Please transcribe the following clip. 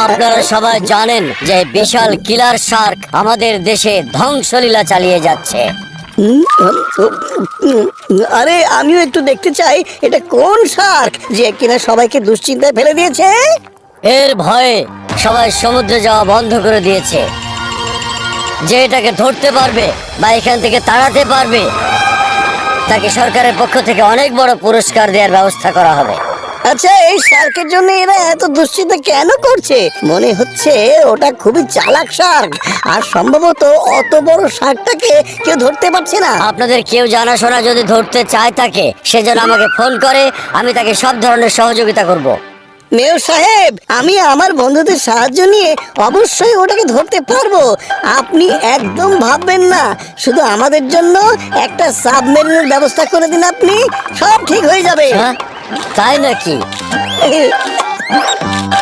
আপনারা সবাই জানেন যে বিশাল কিলার শার্ক আমাদের দেশে ধ্বংসলীলা চালিয়ে যাচ্ছে। আরে আমিও একটু দেখতে চাই এটা কোন শার্ক যে কিনা সবাইকে দুশ্চিন্তায় ফেলে দিয়েছে। এর ভয়ে সবাই সমুদ্রে যাওয়া বন্ধ করে দিয়েছে। যে এটাকে ধরতে পারবে বা এখান থেকে তাড়াতে পারবে তাকে সরকারের পক্ষ থেকে অনেক বড় পুরস্কার দেওয়ার ব্যবস্থা করা হবে। আচ্ছা, এই শার্কের জন্য এরা এত দুশ্চিন্তা কেন করছে? মনে হচ্ছে ওটা খুবই চালাক শার্ক, আর সম্ভবত অত বড় শার্কটাকে কেউ ধরতে পারছে না। আপনাদের কেউ জানাশোনা যদি ধরতে চায় তাকে, সে যেন আমাকে ফোন করে, আমি তাকে সব ধরনের সহযোগিতা করব। মেয়র সাহেব, আমি আমার বন্ধুদের সাহায্য নিয়ে অবশ্যই ওটাকে ধরতে পারবো। আপনি একদম ভাববেন না, শুধু আমাদের জন্য একটা সাবমেরিনের ব্যবস্থা করে দিন, আপনি সব ঠিক হয়ে যাবে। হ্যাঁ, তাই নাকি?